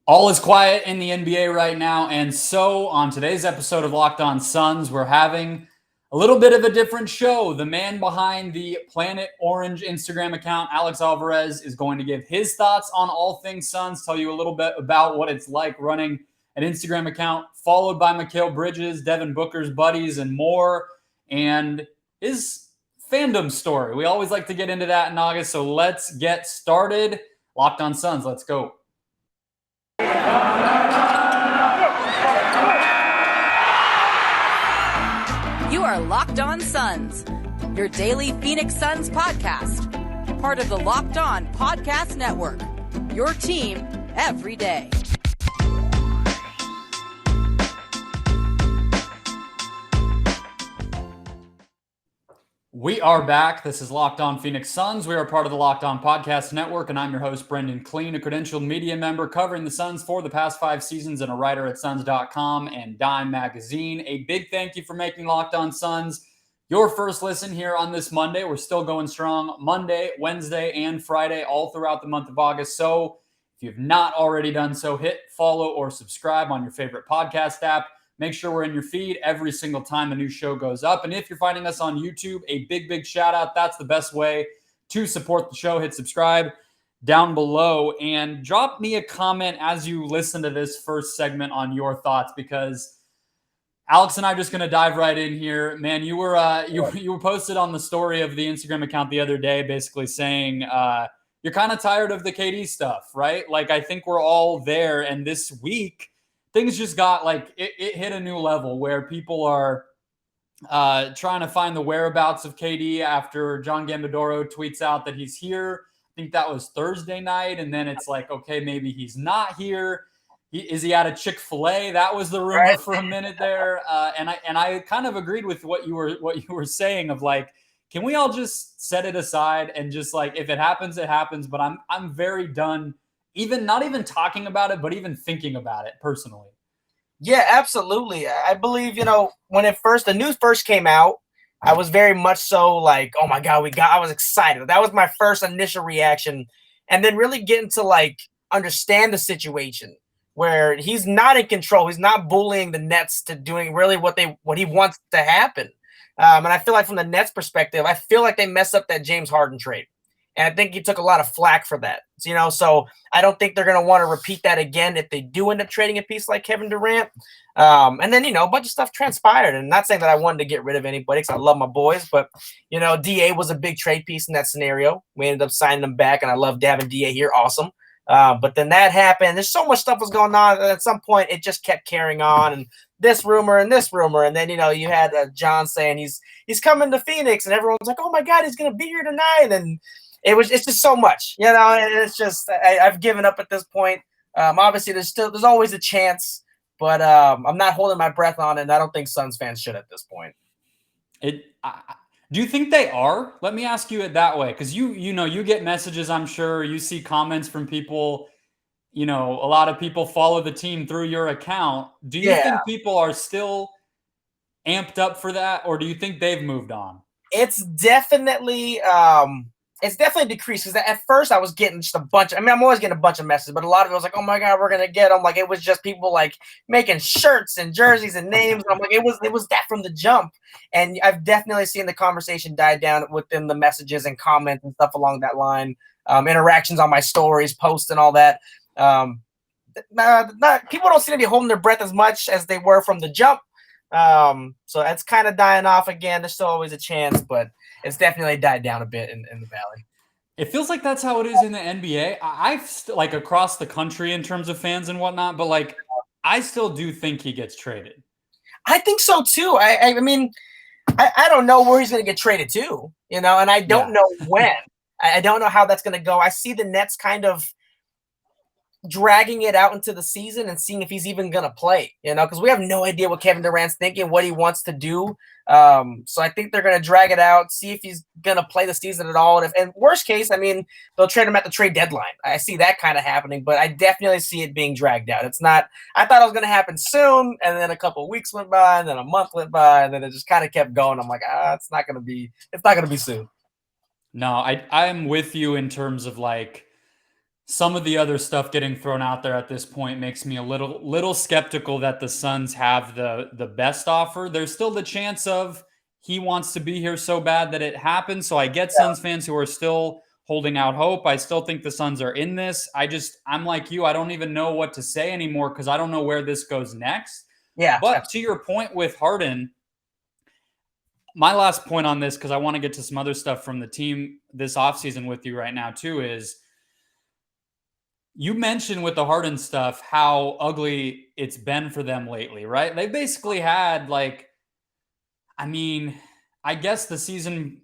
All is quiet in the NBA right now, and so on today's episode of Locked On Suns, we're having a little bit of a different show. The man behind the Planet Orange Instagram account, Alex Alvarez, is going to give his thoughts on all things Suns, tell you a little bit about what it's like running an Instagram account, followed by Mikal Bridges, Devin Booker's buddies, and more, and his Fandom story. We always like to get into that in August, so let's get started. Locked On Suns, let's go. You are Locked On Suns, your daily Phoenix Suns podcast. Part of the Locked On Podcast Network, your team every day. We are back. This is Locked On Phoenix Suns. We are part of the Locked On Podcast Network, and I'm your host, Brendan Clean, a credentialed media member covering the Suns for the past 5 seasons and a writer at Suns.com and Dime Magazine. A big thank you for making Locked On Suns your first listen here on this Monday. We're still going strong Monday, Wednesday, and Friday all throughout the month of August. So if you've not already done so, hit follow or subscribe on your favorite podcast app. Make sure we're in your feed every single time a new show goes up. And if you're finding us on YouTube, a big shout out. That's the best way to support the show. Hit subscribe down below and drop me a comment as you listen to this first segment on your thoughts, because Alex and I are just going to dive right in here. Man, you were posted on the story of the Instagram account the other day, basically saying you're kind of tired of the KD stuff, right? Like, I think we're all there. And this week, things just got like it hit a new level where people are trying to find the whereabouts of KD after John Gambadoro tweets out that he's here. I think that was Thursday night. And then it's like, okay, maybe he's not here. Is he at a Chick-fil-A? That was the rumor for a minute there. And I kind of agreed with what you were saying of like, can we all just set it aside and just like, if it happens, it happens. But I'm very done. Not even talking about it, but even thinking about it personally. Yeah, absolutely. I believe, when the news first came out, I was very much so like, oh my God, I was excited. That was my first initial reaction. And then really getting to like understand the situation where he's not in control. He's not bullying the Nets to doing really what he wants to happen. And I feel like from the Nets perspective, I feel like they messed up that James Harden trade. And I think he took a lot of flack for that, so I don't think they're going to want to repeat that again if they do end up trading a piece like Kevin Durant. And then, a bunch of stuff transpired. And not saying that I wanted to get rid of anybody because I love my boys, but, DA was a big trade piece in that scenario. We ended up signing them back, and I love having DA here. Awesome. But then that happened. There's so much stuff was going on. And at some point, it just kept carrying on. And this rumor. And then, you had John saying he's coming to Phoenix, and everyone's like, oh, my God, he's going to be here tonight. And it's just so much, and it's just, I've given up at this point. Obviously there's always a chance, but I'm not holding my breath on it. And I don't think Suns fans should at this point. Do you think they are? Let me ask you it that way. Cause you get messages, I'm sure you see comments from people, a lot of people follow the team through your account. Do you think people are still amped up for that? Or do you think they've moved on? It's definitely decreased, because at first I was getting just a bunch. I'm always getting a bunch of messages, but a lot of it was like, oh my God, we're going to get them. Like, it was just people like making shirts and jerseys and names. And I'm like, it was that from the jump. And I've definitely seen the conversation die down within the messages and comments and stuff along that line. Interactions on my stories, posts and all that. People don't seem to be holding their breath as much as they were from the jump. So that's kind of dying off again. There's still always a chance, but it's definitely died down a bit in the Valley. It feels like that's how it is in the NBA. I've like across the country in terms of fans and whatnot, but like I still do think he gets traded. I think so too. I mean, I don't know where he's going to get traded to, and I don't know when. I don't know how that's going to go. I see the Nets kind of dragging it out into the season and seeing if he's even going to play, because we have no idea what Kevin Durant's thinking, what he wants to do. So I think they're going to drag it out, see if he's going to play the season at all. And worst case, I mean, they'll trade him at the trade deadline. I see that kind of happening, but I definitely see it being dragged out. It's not, I thought it was going to happen soon. And then a couple of weeks went by, and then a month went by, and then it just kind of kept going. I'm like, it's not going to be soon. No, I'm with you in terms of like, some of the other stuff getting thrown out there at this point makes me a little skeptical that the Suns have the best offer. There's still the chance of he wants to be here so bad that it happens. So I get Suns fans who are still holding out hope. I still think the Suns are in this. I'm like you. I don't even know what to say anymore because I don't know where this goes next. Yeah. But to your point with Harden, my last point on this, because I want to get to some other stuff from the team this offseason with you right now too, is you mentioned with the Harden stuff how ugly it's been for them lately, right? They basically had I guess the season,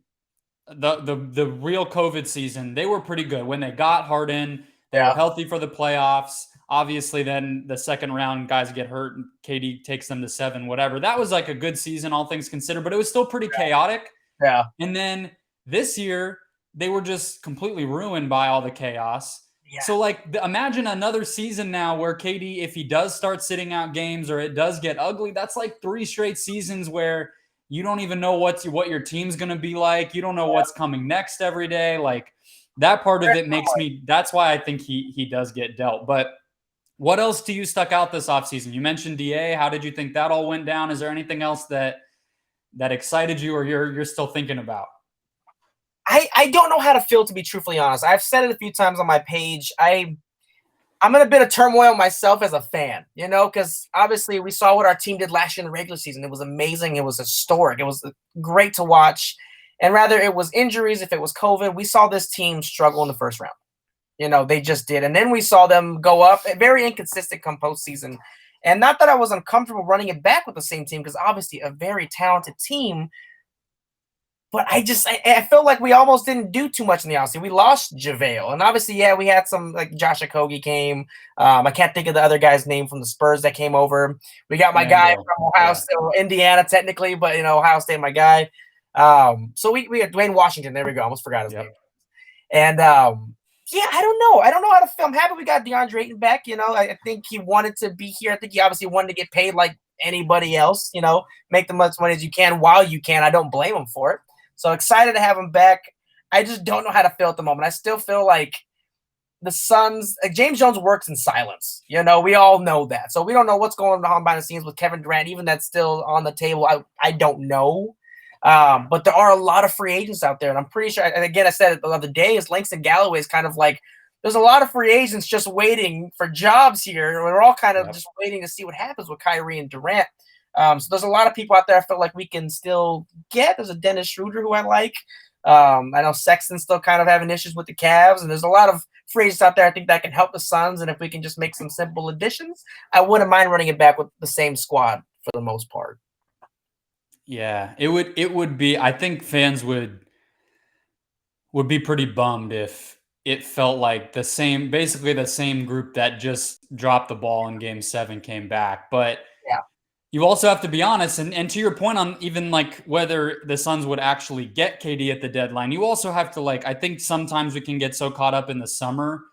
the real COVID season, they were pretty good when they got Harden. They were healthy for the playoffs. Obviously, then the second round, guys get hurt, and KD takes them to 7, whatever. That was like a good season, all things considered, but it was still pretty chaotic. Yeah. And then this year, they were just completely ruined by all the chaos. Yeah. So, imagine another season now where KD, if he does start sitting out games or it does get ugly, that's like 3 straight seasons where you don't even know what your team's going to be like. You don't know what's coming next every day. Like, that part of it makes me – that's why I think he does get dealt. But what else to you stuck out this offseason? You mentioned DA. How did you think that all went down? Is there anything else that excited you or you're still thinking about? I don't know how to feel, to be truthfully honest. I've said it a few times on my page. I'm in a bit of turmoil myself as a fan, because obviously we saw what our team did last year in the regular season. It was amazing. It was historic. It was great to watch. And rather it was injuries, if it was COVID, we saw this team struggle in the first round. They just did. And then we saw them go up, very inconsistent come postseason. And not that I was uncomfortable running it back with the same team, because obviously a very talented team. But I feel like we almost didn't do too much in the offseason. We lost JaVale. And obviously, we had some, like Josh Okogie came. I can't think of the other guy's name from the Spurs that came over. We got my guy from Ohio State, Indiana technically, but, Ohio State, my guy. So we had Dwayne Washington. There we go. Almost forgot his name. And, I don't know. I don't know how to feel. I'm happy we got DeAndre Ayton back. I think he wanted to be here. I think he obviously wanted to get paid like anybody else, make the most money as you can while you can. I don't blame him for it. So excited to have him back. I just don't know how to feel at the moment. I still feel like the Suns, James Jones works in silence. We all know that. So we don't know what's going on behind the scenes with Kevin Durant. Even that's still on the table. I don't know. But there are a lot of free agents out there. And I'm pretty sure, and again, I said it the other day, is Langston Galloway is kind of like, there's a lot of free agents just waiting for jobs here. We're all kind of just waiting to see what happens with Kyrie and Durant. So there's a lot of people out there I feel like we can still get. There's a Dennis Schroeder who I like. I know Sexton's still kind of having issues with the Cavs, and there's a lot of free agents out there I think that can help the Suns. And if we can just make some simple additions, I wouldn't mind running it back with the same squad for the most part. Yeah, it would be. I think fans would be pretty bummed if it felt like basically the same group that just dropped the ball in Game 7 came back, but. You also have to be honest, and to your point on even like whether the Suns would actually get KD at the deadline, you also have to I think sometimes we can get so caught up in the summer,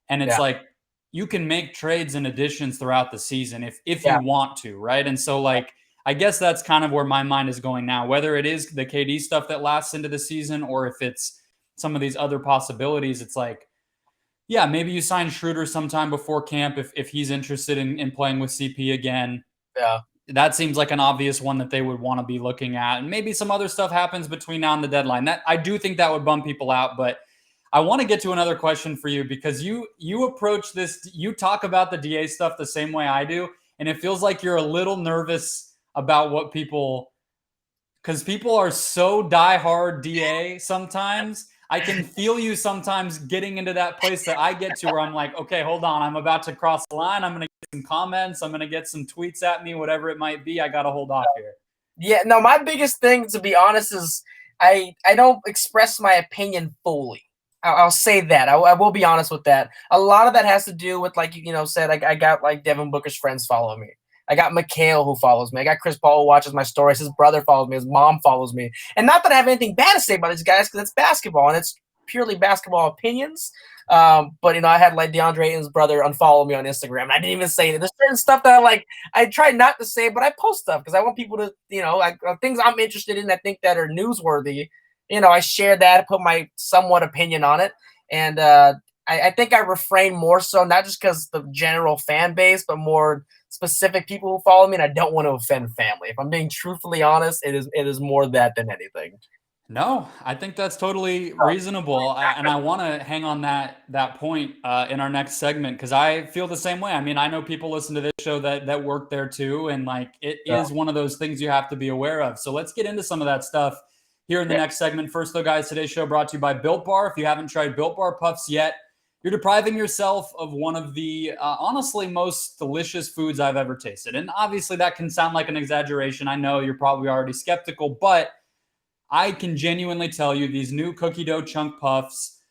and it's like you can make trades and additions throughout the season if you want to, right? And so I guess that's kind of where my mind is going now, whether it is the KD stuff that lasts into the season or if it's some of these other possibilities. It's like, yeah, maybe you sign Schroeder sometime before camp if he's interested in playing with CP again. Yeah. That seems like an obvious one that they would want to be looking at. And maybe some other stuff happens between now and the deadline. That I do think that would bum people out. But I want to get to another question for you because you approach this, you talk about the DA stuff the same way I do. And it feels like you're a little nervous about what because people are so diehard DA sometimes. I can feel you sometimes getting into that place that I get to where I'm like, okay, hold on. I'm about to cross the line. I'm going to get some comments. I'm going to get some tweets at me, whatever it might be. I got to hold off here. Yeah, no, my biggest thing, to be honest, is I don't express my opinion fully. I'll say that. I will be honest with that. A lot of that has to do with, like you said, I got like Devin Booker's friends following me. I got Mikhail who follows me. I got Chris Paul who watches my stories. His brother follows me. His mom follows me. And not that I have anything bad to say about these guys because it's basketball and it's purely basketball opinions. But, I had like DeAndre Ayton's brother unfollow me on Instagram. And I didn't even say it. There's certain stuff that I try not to say, but I post stuff because I want people to, things I'm interested in, I think that are newsworthy. I share that, put my somewhat opinion on it. And I think I refrain more so, not just because the general fan base, but more specific people who follow me, and I don't want to offend family. If I'm being truthfully honest, it is more that than anything. No, I think that's totally reasonable, and I want to hang on that point in our next segment because I feel the same way. I mean, I know people listen to this show that work there too, and like it is one of those things you have to be aware of. So let's get into some of that stuff here in the next segment. First, though, guys, today's show brought to you by Built Bar. If you haven't tried Built Bar Puffs yet, you're depriving yourself of one of the honestly most delicious foods I've ever tasted. And obviously, that can sound like an exaggeration. I know you're probably already skeptical, but I can genuinely tell you these new cookie dough chunk puffs,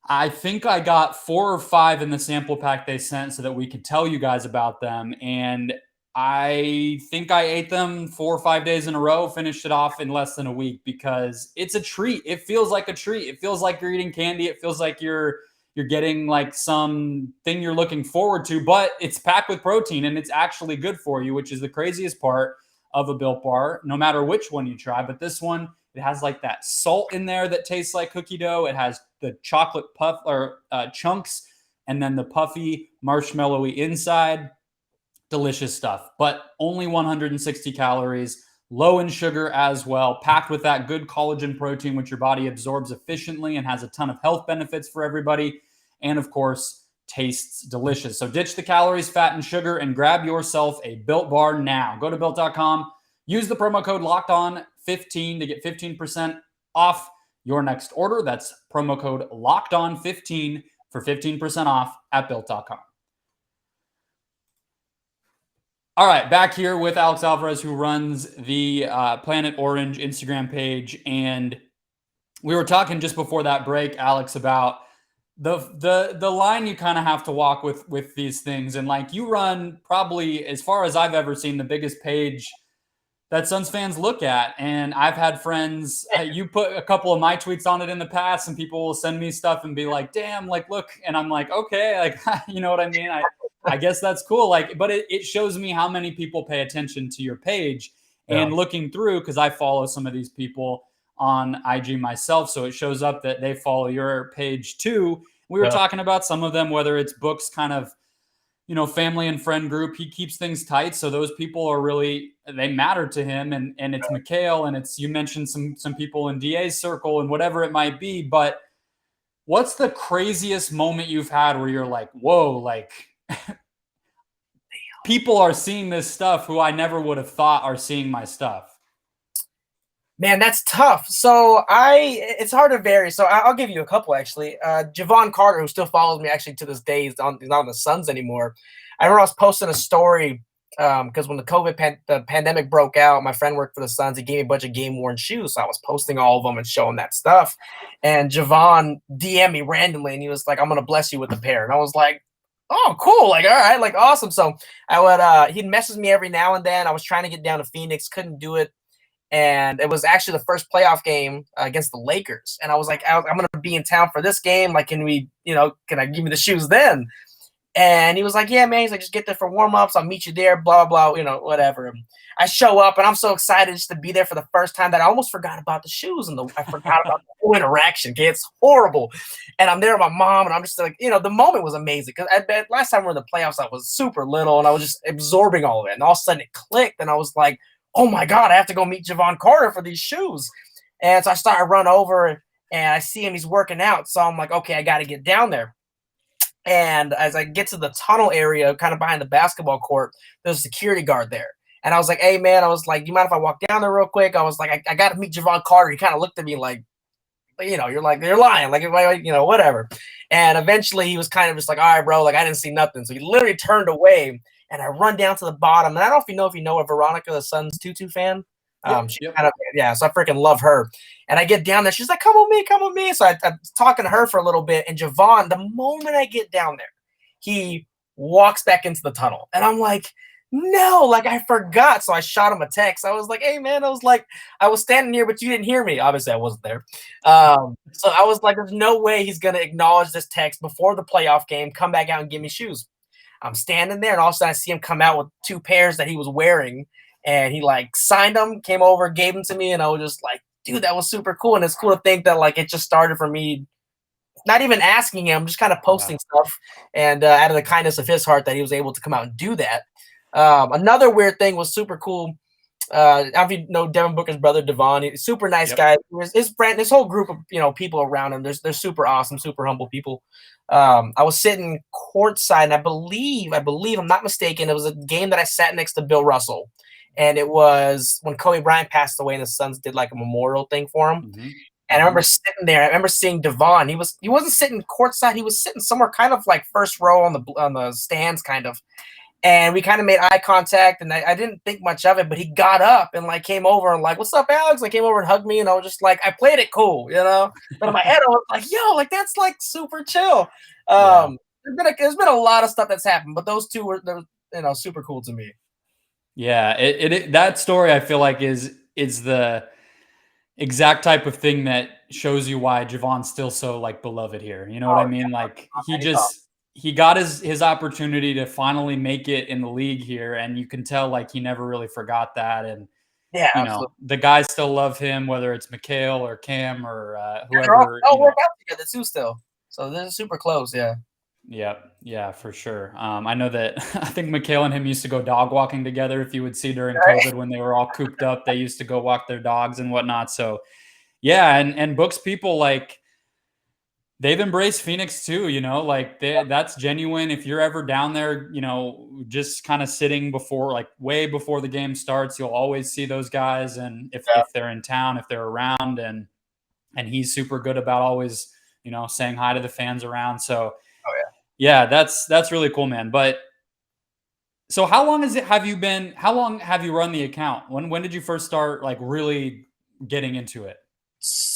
I think I got 4 or 5 in the sample pack they sent so that we could tell you guys about them. And I think I ate them 4 or 5 days in a row, finished it off in less than a week because it's a treat. It feels like a treat. It feels like you're eating candy. It feels like you're getting like some thing you're looking forward to, but it's packed with protein and it's actually good for you, which is the craziest part of a Built Bar, no matter which one you try. But this one, it has like that salt in there that tastes like cookie dough. It has the chocolate puff or chunks, and then the puffy marshmallowy inside. Delicious stuff, but only 160 calories, low in sugar as well, packed with that good collagen protein, which your body absorbs efficiently and has a ton of health benefits for everybody. And of course, tastes delicious. So ditch the calories, fat, and sugar and grab yourself a Built Bar now. Go to Built.com, use the promo code LOCKEDON15 to get 15% off your next order. That's promo code LOCKEDON15 for 15% off at Built.com. All right, back here with Alex Alvarez, who runs the Planet Orange Instagram page. And we were talking just before that break, Alex, about the line you kind of have to walk with these things. And like you run probably, as far as I've ever seen, the biggest page that Suns fans look at. And I've had friends, you put a couple of my tweets on it in the past, and people will send me stuff and be like, damn, like, look. And I'm like, okay, like, you know what I mean? I guess that's cool. Like, but it shows me how many people pay attention to your page. And looking through, because I follow some of these people on IG myself, so it shows up that they follow your page too. We were talking about some of them, whether it's books, kind of, you know, family and friend group. He keeps things tight, so those people are really, they matter to him. And it's Mikhail, and it's, you mentioned some people in DA's circle and whatever it might be. But what's the craziest moment you've had where you're like, whoa, like people are seeing this stuff who I never would have thought are seeing my stuff? Man, that's tough. So it's hard to vary. So I'll give you a couple, actually. Javon Carter, who still follows me actually to this day, he's not on the Suns anymore. I remember I was posting a story because when the pandemic broke out, my friend worked for the Suns. He gave me a bunch of game-worn shoes. So I was posting all of them and showing that stuff. And Javon DM'd me randomly, and he was like, I'm going to bless you with a pair. And I was like, oh, cool. Like, all right, like, awesome. So he'd message me every now and then. I was trying to get down to Phoenix, couldn't do it. And it was actually the first playoff game against the Lakers. And I was like, I'm going to be in town for this game. Like, can I give me the shoes then? And he was like, yeah, man. He's like, just get there for warm-ups. I'll meet you there, blah, blah, whatever. And I show up, and I'm so excited just to be there for the first time that I almost forgot about the shoes, and I forgot about the whole interaction. Okay, it's horrible. And I'm there with my mom, and I'm just like, the moment was amazing. Because last time we were in the playoffs, I was super little, and I was just absorbing all of it. And all of a sudden it clicked, and I was like, oh my God, I have to go meet Javon Carter for these shoes. And so I run over, and I see him, he's working out. So I'm like, okay, I got to get down there. And as I get to the tunnel area, kind of behind the basketball court, there's a security guard there. And I was like, hey, man, I was like, you mind if I walk down there real quick? I was like, I got to meet Javon Carter. He kind of looked at me like, you're like, you're lying, like, whatever. And eventually he was kind of just like, all right, bro, like, I didn't see nothing. So he literally turned away. And I run down to the bottom. And I don't know if you know a Veronica, the Suns Tutu fan. She kind of, so I freaking love her. And I get down there. She's like, come with me. So I'm talking to her for a little bit. And Javon, the moment I get down there, he walks back into the tunnel. And I'm like, no, like, I forgot. So I shot him a text. I was like, hey, man, I was standing here, but you didn't hear me. Obviously, I wasn't there. So I was like, there's no way he's going to acknowledge this text before the playoff game, come back out and give me shoes. I'm standing there, and all of a sudden I see him come out with 2 pairs that he was wearing, and he like signed them, came over, gave them to me, and I was just like, dude, that was super cool. And it's cool to think that like it just started for me not even asking him, just kind of posting stuff, and out of the kindness of his heart that he was able to come out and do that. Another weird thing was super cool. I don't know if you know Devin Booker's brother, Devon. He's a super nice guy. His friend, his whole group of people around him, they're super awesome, super humble people. I was sitting courtside, and I believe I'm not mistaken, it was a game that I sat next to Bill Russell, and it was when Kobe Bryant passed away, and the Suns did like a memorial thing for him. Mm-hmm. And I remember sitting there. I remember seeing Devon. He wasn't sitting courtside. He was sitting somewhere kind of like first row on the stands, kind of. And we kind of made eye contact, and I didn't think much of it, but he got up and like came over and like, "What's up, Alex?" Like came over and hugged me, and I was just like, I played it cool, But in my head, I was like, "Yo, like that's like super chill." There's been a lot of stuff that's happened, but those two were super cool to me. Yeah, that story I feel like is the exact type of thing that shows you why Javon's still so like beloved here. You know what I mean? Yeah. Like he got his opportunity to finally make it in the league here, and you can tell like he never really forgot that. And absolutely. The guys still love him, whether it's Mikhail or Cam or whoever. They're all work out together too still. So they're super close, yeah. Yeah, for sure. I know that I think Mikhail and him used to go dog walking together. If you would see during COVID when they were all cooped up, they used to go walk their dogs and whatnot. So yeah, and Book's people, like, they've embraced Phoenix too, like that's genuine. If you're ever down there, just kind of sitting before, like way before the game starts, you'll always see those guys. And if they're in town, if they're around, and he's super good about always, saying hi to the fans around. So yeah, that's really cool, man. But so how long have you run the account? When did you first start like really getting into it?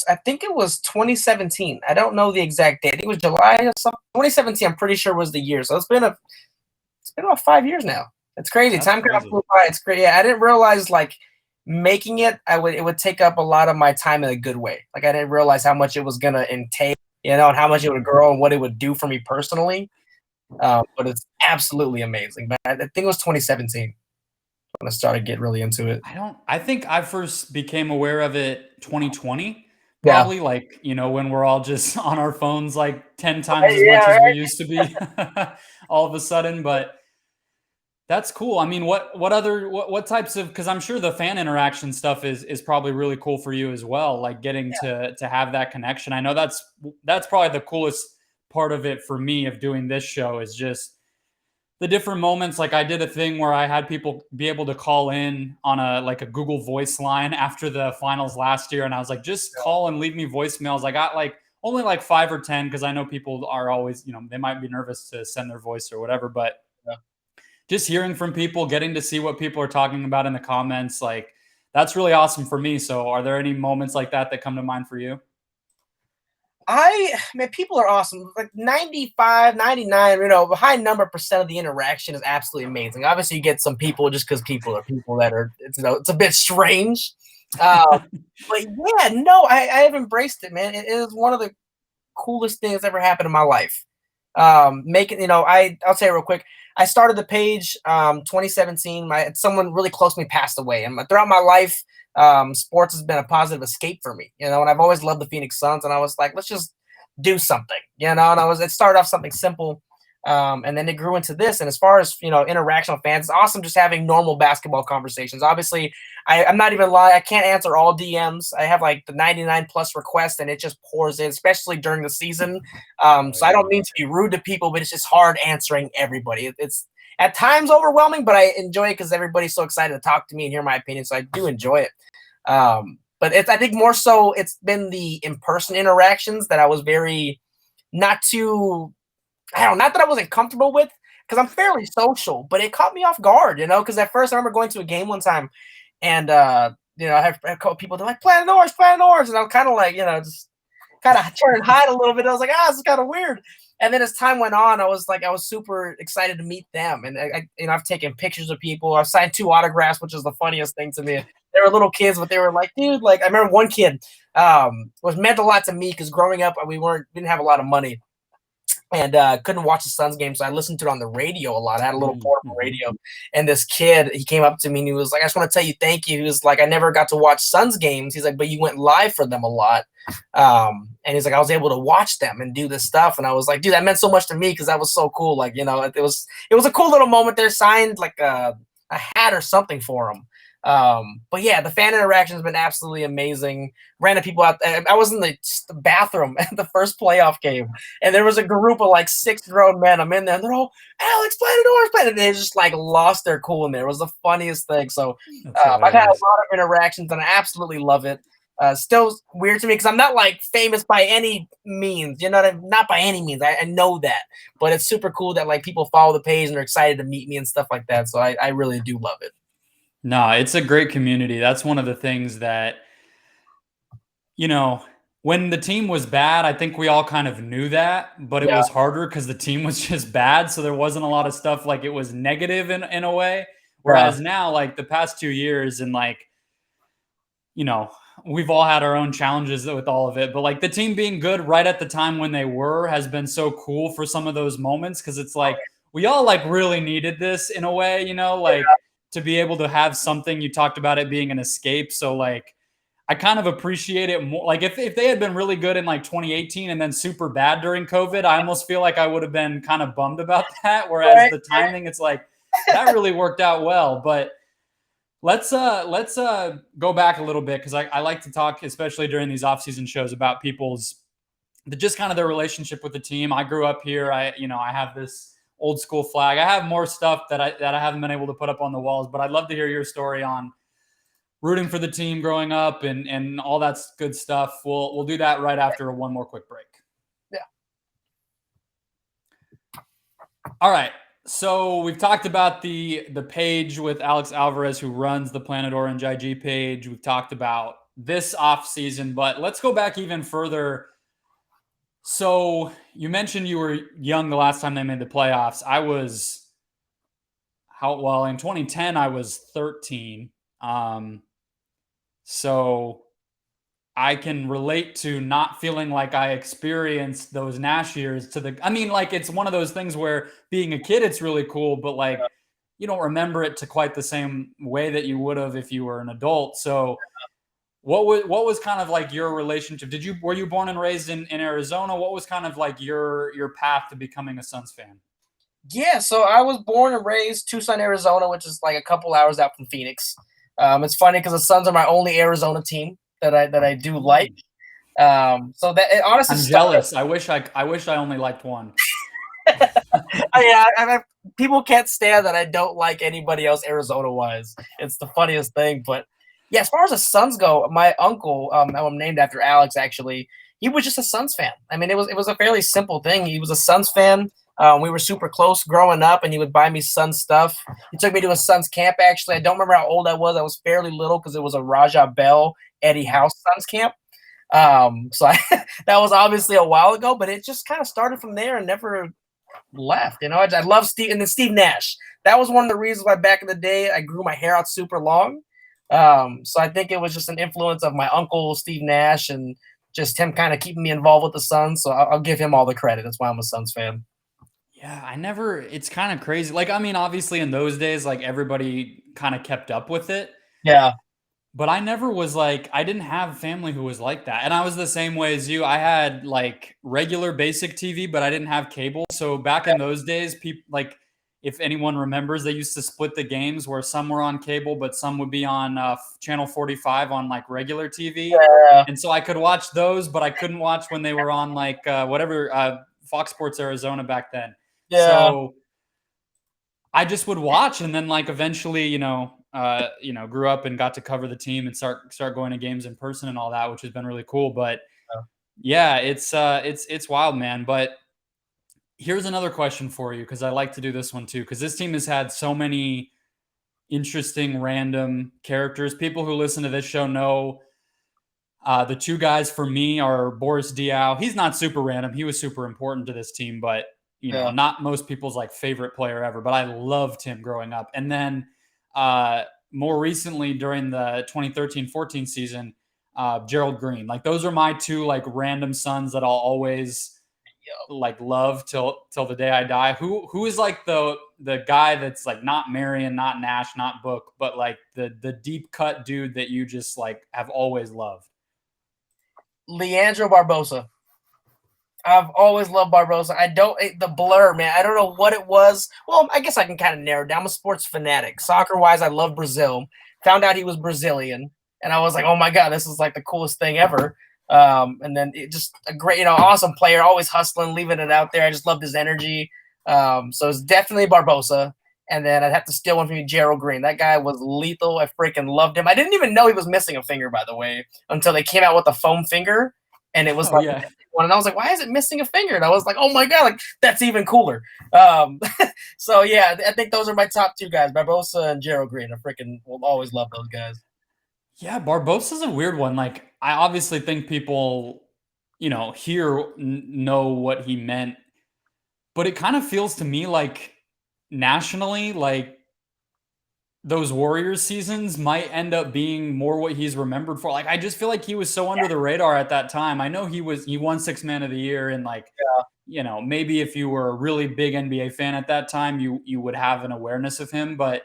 I think it was 2017. I don't know the exact date. I think it was July or something. 2017, I'm pretty sure was the year. So it's been about 5 years now. It's crazy. Time kind of flew by. It's great. Yeah, I didn't realize like making it, it would take up a lot of my time in a good way. Like I didn't realize how much it was gonna entail, and how much it would grow and what it would do for me personally. But it's absolutely amazing. But I think it was 2017 when I started getting really into it. I think I first became aware of it 2020, probably like, when we're all just on our phones like 10 times as much as we used to be all of a sudden. But that's cool. I mean, what types of, because I'm sure the fan interaction stuff is probably really cool for you as well. Like getting to have that connection. I know that's probably the coolest part of it for me of doing this show is just the different moments. Like I did a thing where I had people be able to call in on a Google Voice line after the finals last year. And I was like, just call and leave me voicemails. I got only 5 or 10, because I know people are always, they might be nervous to send their voice or whatever, but just hearing from people, getting to see what people are talking about in the comments, like that's really awesome for me. So are there any moments like that come to mind for you? People are awesome. Like 95, 99, a high number percent of the interaction is absolutely amazing. Obviously, you get some people just because people are people that are, it's a bit strange. But yeah, no, I have embraced it, man. It is one of the coolest things ever happened in my life. I'll say it real quick. I started the page 2017. Someone really close to me passed away, and throughout my life, sports has been a positive escape for me. And I've always loved the Phoenix Suns, and I was like, let's just do something, And it started off something simple, and then it grew into this. And as far as interaction with fans, it's awesome just having normal basketball conversations. Obviously, I'm not even lying. I can't answer all DMs. I have like the 99 plus requests, and it just pours in, especially during the season. So I don't mean to be rude to people, but it's just hard answering everybody. It's at times overwhelming, but I enjoy it because everybody's so excited to talk to me and hear my opinion. So I do enjoy it. But I think more so it's been the in-person interactions that I was not that I wasn't comfortable with, because I'm fairly social, but it caught me off guard, because at first I remember going to a game one time, and I had a couple people, they're like, Planet Orange, and I was kind of like, just kind of turn and hide a little bit. I was like, this is kind of weird. And then as time went on, I was super excited to meet them. And I've taken pictures of people. I've signed 2 autographs, which is the funniest thing to me. They were little kids, but they were like, dude, like I remember one kid was meant a lot to me because growing up we didn't have a lot of money. and couldn't watch the Suns game, so I listened to it on the radio a lot. I had a little portable Mm-hmm. radio, and this kid, he came up to me and he was like, "I just want to tell you thank you." He was like, "I never got to watch Suns games." He's like, "But you went live for them a lot." And he's like, "I was able to watch them and do this stuff." And I was like, "Dude, that meant so much to me because that was so cool." Like, it was a cool little moment there. Signed like a hat or something for him. But yeah, the fan interaction has been absolutely amazing. Random people out there. I was in the bathroom at the first playoff game, and there was a group of like 6 grown men. I'm in there, and they're all, "Alex, Planet, and they just like lost their cool in there. It was the funniest thing. So I've had a lot of interactions, and I absolutely love it. Still weird to me because I'm not like famous by any means, not by any means. I know that, but it's super cool that like people follow the page and are excited to meet me and stuff like that. So I really do love it. No, it's a great community. That's one of the things that, when the team was bad, I think we all kind of knew that, but it was harder because the team was just bad. So there wasn't a lot of stuff like it was negative in a way. Whereas now, like the past 2 years and like, we've all had our own challenges with all of it, but like the team being good right at the time when they were has been so cool for some of those moments. Cause it's like, we all like really needed this in a way, to be able to have something. You talked about it being an escape. So like, I kind of appreciate it more. Like if they had been really good in like 2018 and then super bad during COVID, I almost feel like I would have been kind of bummed about that. Whereas the timing, it's like, that really worked out well. But let's go back a little bit because I like to talk, especially during these offseason shows, about people's just kind of their relationship with the team. I grew up here. I have this old school flag. I have more stuff that I haven't been able to put up on the walls, but I'd love to hear your story on rooting for the team growing up and all that good stuff. We'll do that right after one more quick break. Yeah. All right. So we've talked about the page with Alex Alvarez, who runs the Planet Orange IG page. We've talked about this offseason, but let's go back even further. So you mentioned you were young the last time they made the playoffs. In 2010, I was 13. So I can relate to not feeling like I experienced those Nash years it's one of those things where being a kid, it's really cool, but like, you don't remember it to quite the same way that you would have if you were an adult. So what was kind of like your relationship? Were you born and raised in Arizona? What was kind of like your path to becoming a Suns fan? Yeah, so I was born and raised Tucson, Arizona, which is like a couple hours out from Phoenix. It's funny because the Suns are my only Arizona team that I do like. So that it honestly, I'm jealous. I wish I only liked one. People can't stand that I don't like anybody else Arizona wise. It's the funniest thing. But yeah, as far as the Suns go, my uncle, I'm named after Alex actually. He was just a Suns fan. I mean, it was a fairly simple thing. He was a Suns fan. We were super close growing up, and he would buy me Suns stuff. He took me to a Suns camp, actually. I don't remember how old I was. I was fairly little because it was a Raja Bell, Eddie House Suns camp. That was obviously a while ago, but it just kind of started from there and never left. I love Steve, and then Steve Nash. That was one of the reasons why back in the day I grew my hair out super long. So I think it was just an influence of my uncle, Steve Nash, and just him kind of keeping me involved with the Suns. So I'll give him all the credit. That's why I'm a Suns fan. Yeah, it's kind of crazy. Like, I mean, obviously in those days, like everybody kind of kept up with it. Yeah. But I never was like, I didn't have family who was like that. And I was the same way as you. I had like regular basic TV, but I didn't have cable. So back in those days, people like, if anyone remembers, they used to split the games where some were on cable, but some would be on channel 45 on like regular TV. Yeah. And so I could watch those, but I couldn't watch when they were on like Fox Sports Arizona back then. Yeah. So I just would watch, and then like eventually, grew up and got to cover the team and start going to games in person and all that, which has been really cool. But yeah, it's wild, man. But here's another question for you, because I like to do this one too, because this team has had so many interesting random characters. People who listen to this show know the two guys for me are Boris Diaw. He's not super random. He was super important to this team, but not most people's like favorite player ever, but I loved him growing up. And then more recently during the 2013-14 season, Gerald Green. Like those are my two like random Suns that I'll always like love till the day I die. Who is like the guy that's like not Marion, not Nash, not Book, but like the deep cut dude that you just like have always loved? Leandro Barbosa. I've always loved Barbosa. The blur, man. I don't know what it was. Well, I guess I can kind of narrow it down. I'm a sports fanatic. Soccer wise, I love Brazil. Found out he was Brazilian, and I was like, oh my God, this is like the coolest thing ever. And then just a great, awesome player, always hustling, leaving it out there. I just loved his energy. So it's definitely Barbosa. And then I'd have to steal one from you, Gerald Green. That guy was lethal. I freaking loved him. I didn't even know he was missing a finger, by the way, until they came out with a foam finger. And it was one, and I was like, why is it missing a finger? And I was like, oh my God, like that's even cooler. So yeah, I think those are my top two guys, Barbosa and Gerald Green. I freaking will always love those guys. Yeah, Barbosa's a weird one. Like, I obviously think people, here know what he meant, but it kind of feels to me like nationally, like those Warriors seasons might end up being more what he's remembered for. Like, I just feel like he was so under the radar at that time. I know he won Sixth Man of the Year, and like, maybe if you were a really big NBA fan at that time, you would have an awareness of him, but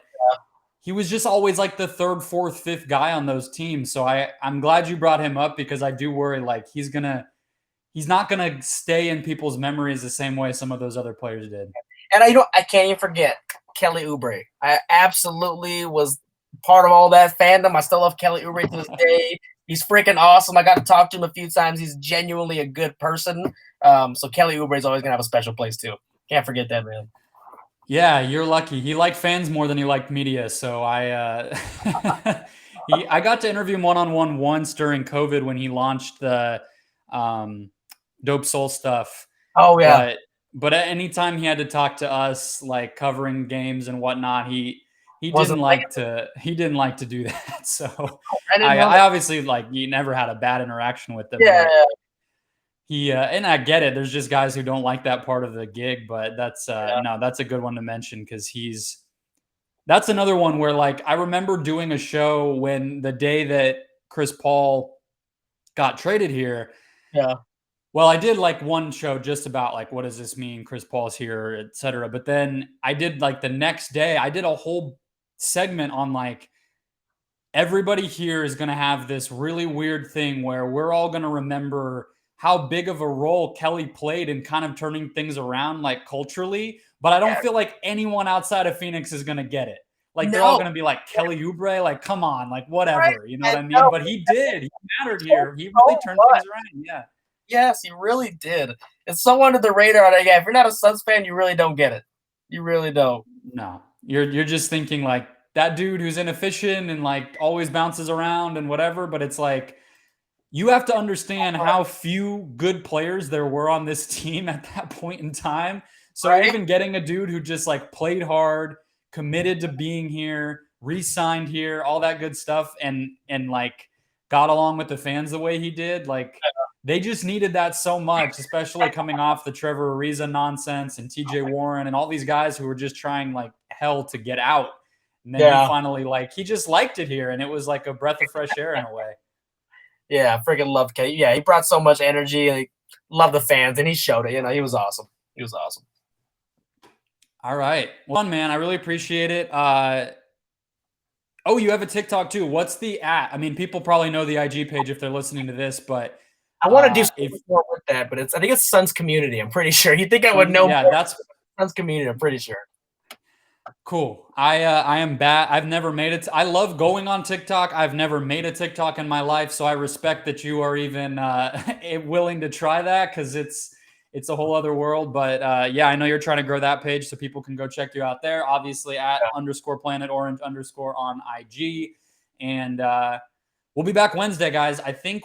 he was just always like the third, fourth, fifth guy on those teams. So I'm glad you brought him up, because I do worry like he's not gonna stay in people's memories the same way some of those other players did. And I can't even forget Kelly Oubre. I absolutely was part of all that fandom. I still love Kelly Oubre to this day. He's freaking awesome. I got to talk to him a few times. He's genuinely a good person. So Kelly Oubre is always gonna have a special place too. Can't forget that, man. Yeah, you're lucky. He liked fans more than he liked media. So I got to interview him one-on-one once during COVID when he launched the Dope Soul stuff. Oh yeah. But at any time he had to talk to us, like covering games and whatnot, he didn't like to do that. So I obviously he never had a bad interaction with him. Yeah. And I get it. There's just guys who don't like that part of the gig, but that's that's a good one to mention, because that's another one where like I remember doing a show when the day that Chris Paul got traded here. Yeah. Well, I did like one show just about like, what does this mean? Chris Paul's here, etc. But then I did like the next day, I did a whole segment on like, everybody here is going to have this really weird thing where we're all going to remember how big of a role Kelly played in kind of turning things around like culturally. But I don't feel like anyone outside of Phoenix is going to get it. Like they're all going to be like, Kelly Oubre, like, come on, like whatever, right. You know what I mean? But he did. He mattered here. He really turned things around. Yeah. Yes, he really did. It's so under the radar. Yeah, if you're not a Suns fan, you really don't get it. You really don't. No, you're just thinking like that dude who's inefficient and like always bounces around and whatever. But it's like, you have to understand how few good players there were on this team at that point in time. So even getting a dude who just like played hard, committed to being here, re-signed here, all that good stuff, and like got along with the fans the way he did, like they just needed that so much, especially coming off the Trevor Ariza nonsense and TJ Warren and all these guys who were just trying like hell to get out. And then he finally he just liked it here, and it was like a breath of fresh air in a way. Yeah, I freaking loved Kelly. Yeah, he brought so much energy. Like, loved the fans, and he showed it. He was awesome. He was awesome. All right. Well, man, I really appreciate it. Oh, you have a TikTok too. What's the @ I mean, people probably know the IG page if they're listening to this, but I want to do something more with that, but I think it's Suns Community. I'm pretty sure. You think I would know? Yeah, that's Suns Community. I'm pretty sure. Cool. I am bad. I've never made it. I love going on TikTok. I've never made a TikTok in my life, so I respect that you are even willing to try that, because it's a whole other world. But yeah, I know you're trying to grow that page, so people can go check you out there. Obviously at _PlanetOrange_ on IG, and we'll be back Wednesday, guys. I think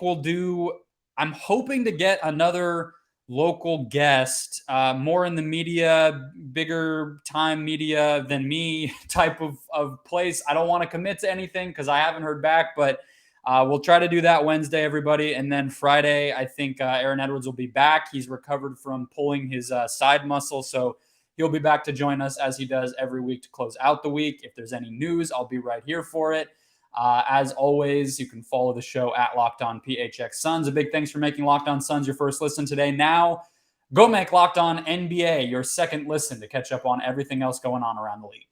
I'm hoping to get another local guest, more in the media, bigger time media than me type of place. I don't want to commit to anything because I haven't heard back, but we'll try to do that Wednesday, everybody. And then Friday, I think Aaron Edwards will be back. He's recovered from pulling his side muscle, so he'll be back to join us as he does every week to close out the week. If there's any news, I'll be right here for it. As always, you can follow the show at Locked On PHX Suns. A big thanks for making Locked On Suns your first listen today. Now, Go make Locked On NBA your second listen to catch up on everything else going on around the league.